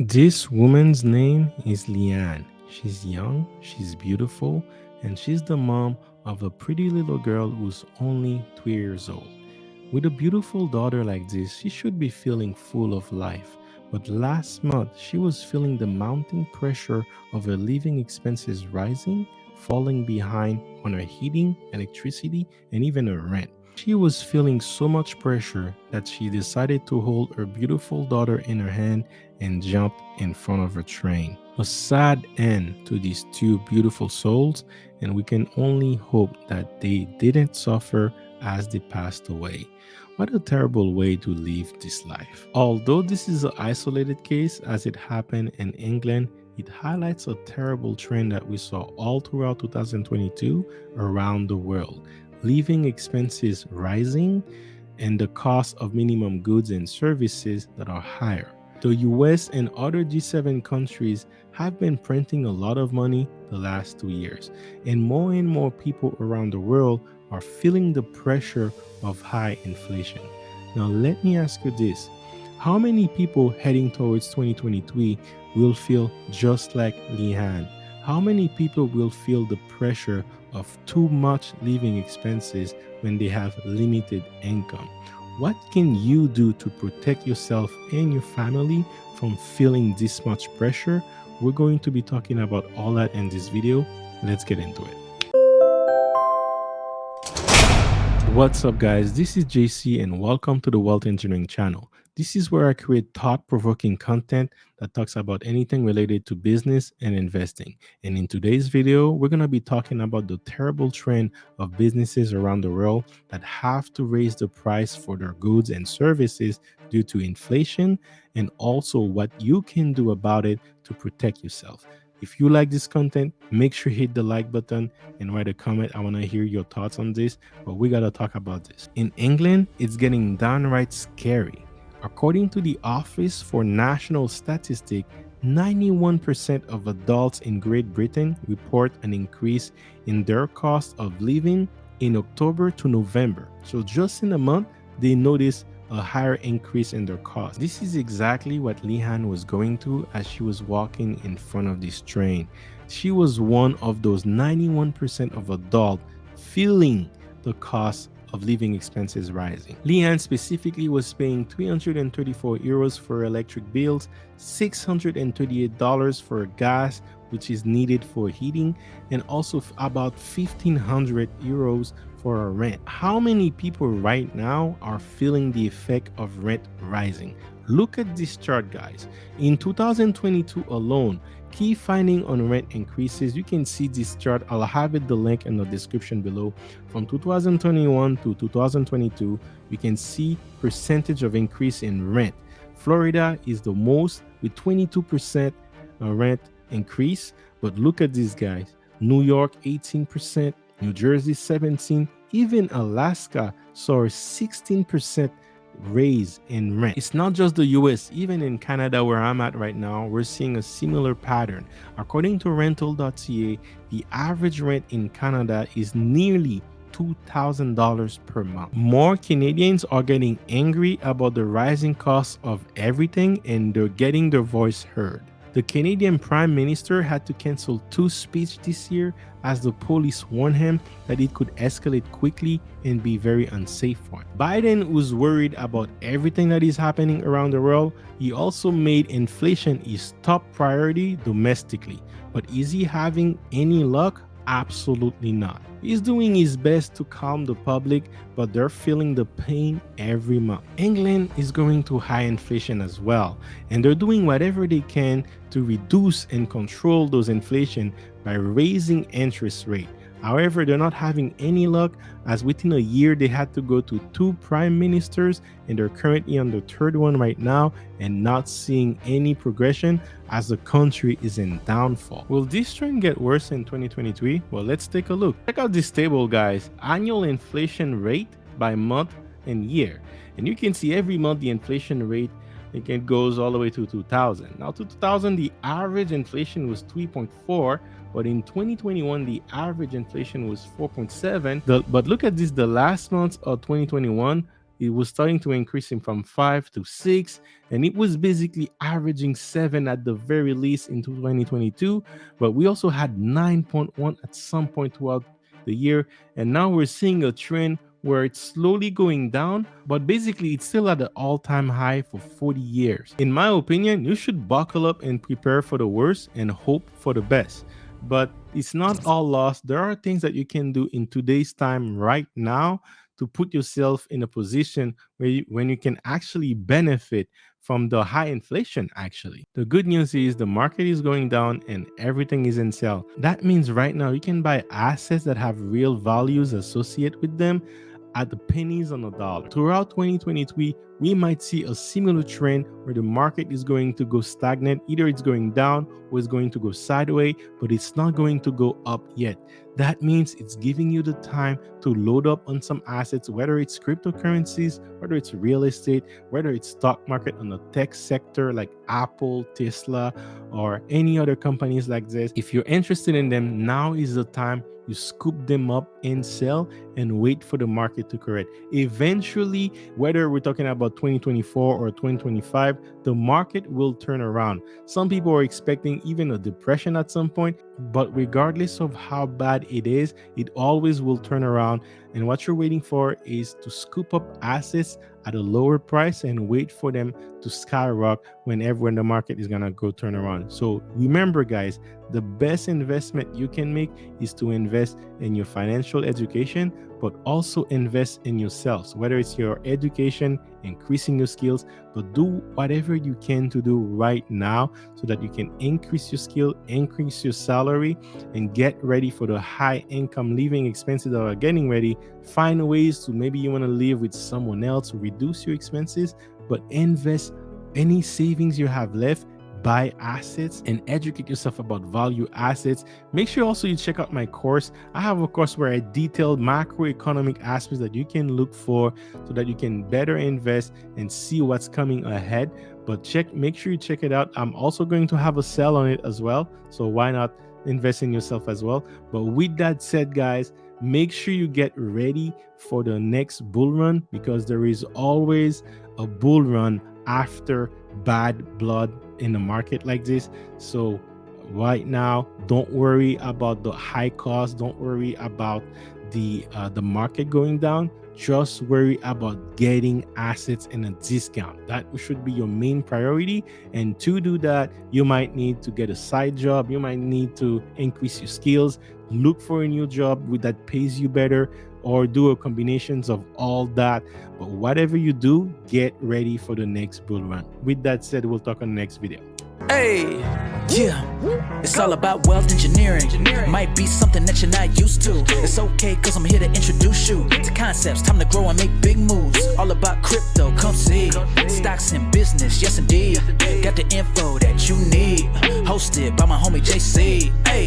This woman's name is Leanne. She's young, she's beautiful, and she's the mom of a pretty little girl who's only 3 years old. With a beautiful daughter like this, she should be feeling full of life. But last month, she was feeling the mounting pressure of her living expenses rising, falling behind on her heating, electricity, and even her rent. She was feeling so much pressure that she decided to hold her beautiful daughter in her hand and jumped in front of her train. A sad end to these two beautiful souls, and we can only hope that they didn't suffer as they passed away. What a terrible way to live this life. Although this is an isolated case as it happened in England, it highlights a terrible trend that we saw all throughout 2022 around the world. Living expenses rising and the cost of minimum goods and services that are higher. The US and other G7 countries have been printing a lot of money the last 2 years, and more people around the world are feeling the pressure of high inflation. Now, let me ask you this. How many people heading towards 2023 will feel just like Leanne? How many people will feel the pressure of too much living expenses when they have limited income? What can you do to protect yourself and your family from feeling this much pressure? We're going to be talking about all that in this video. Let's get into it. What's up, guys? This is JC and welcome to the Wealth Engineering channel. This is where I create thought-provoking content that talks about anything related to business and investing. And in today's video, we're going to be talking about the terrible trend of businesses around the world that have to raise the price for their goods and services due to inflation, and also what you can do about it to protect yourself. If you like this content, make sure you hit the like button and write a comment. I want to hear your thoughts on this, but we got to talk about this. In England, it's getting downright scary. According to the Office for National Statistics, 91% of adults in Great Britain report an increase in their cost of living in October to November. So just in a month, they notice a higher increase in their cost. This is exactly what Leanne was going through as she was walking in front of this train. She was one of those 91% of adults feeling the cost of living expenses rising. Leanne specifically was paying 334 euros for electric bills, $638 for gas, which is needed for heating, and also about 1,500 euros for a rent. How many people right now are feeling the effect of rent rising? Look at this chart, guys. In 2022 alone, key finding on rent increases. You can see this chart. I'll have the link in the description below. From 2021 to 2022, we can see percentage of increase in rent. Florida is the most with 22% rent increase. But look at these guys. New York 18%, New Jersey 17%, even Alaska saw a 16% raise in rent. It's not just the US, even in Canada where I'm at right now, we're seeing a similar pattern. According to rental.ca, the average rent in Canada is nearly $2,000 per month. More Canadians are getting angry about the rising cost of everything, and they're getting their voice heard. The Canadian Prime Minister had to cancel 2 speeches this year as the police warned him that it could escalate quickly and be very unsafe for him. Biden, who's worried about everything that is happening around the world, he also made inflation his top priority domestically. But is he having any luck? Absolutely not. He's doing his best to calm the public, but they're feeling the pain every month. England is going through high inflation as well, and they're doing whatever they can to reduce and control those inflation by raising interest rate. However, they're not having any luck, as within a year they had to go to 2 prime ministers, and they're currently on the 3rd one right now and not seeing any progression as the country is in downfall. Will this trend get worse in 2023? Well, let's take a look. Check out this table, guys. Annual inflation rate by month and year. And you can see every month the inflation rate, it goes all the way to 2000. Now to 2000, the average inflation was 3.4, but in 2021, the average inflation was 4.7. But look at this, the last month of 2021, it was starting to increasing from 5 to 6, and it was basically averaging 7 at the very least in 2022. But we also had 9.1 at some point throughout the year, and now we're seeing a trend where it's slowly going down, but basically it's still at the all-time high for 40 years. In my opinion, you should buckle up and prepare for the worst and hope for the best. But it's not all lost. There are things that you can do in today's time right now to put yourself in a position when you can actually benefit from the high inflation. Actually, the good news is the market is going down and everything is in sale. That means right now you can buy assets that have real values associated with them at the pennies on the dollar. Throughout 2023, we might see a similar trend where the market is going to go stagnant. Either it's going down or it's going to go sideways, but it's not going to go up yet. That means it's giving you the time to load up on some assets, whether it's cryptocurrencies, whether it's real estate, whether it's stock market on the tech sector like Apple, Tesla, or any other companies like this. If you're interested in them, now is the time you scoop them up and sell and wait for the market to correct. Eventually, whether we're talking about 2024 or 2025, the market will turn around. Some people are expecting even a depression at some point, but regardless of how bad it is, it always will turn around. And what you're waiting for is to scoop up assets at a lower price and wait for them to skyrocket when the market is gonna go turn around. So remember, guys, the best investment you can make is to invest in your financial education, but also invest in yourselves, whether it's your education, increasing your skills, but do whatever you can to do right now so that you can increase your skill, increase your salary, and get ready for the high income living expenses that are getting ready. Find ways to, maybe you want to live with someone else, reduce your expenses, but invest any savings you have left, buy assets, and educate yourself about value assets. Make sure also you check out my course. I have a course where I detail macroeconomic aspects that you can look for so that you can better invest and see what's coming ahead. But make sure you check it out. I'm also going to have a sale on it as well, so why not invest in yourself as well? But with that said, guys, make sure you get ready for the next bull run, because there is always a bull run after bad blood in a market like this. So right now, don't worry about the high cost, don't worry about the market going down. Just worry about getting assets in a discount. That should be your main priority. And to do that, you might need to get a side job, you might need to increase your skills, look for a new job that pays you better, or do a combinations of all that. But whatever you do, get ready for the next bull run. With that said, we'll talk on the next video. Hey, yeah, it's all about wealth engineering. Might be something that you're not used to. It's okay, cause I'm here to introduce you to concepts, time to grow and make big moves. All about crypto, come see. Stocks and business, yes indeed. Got the info that you need. Hosted by my homie JC. Hey.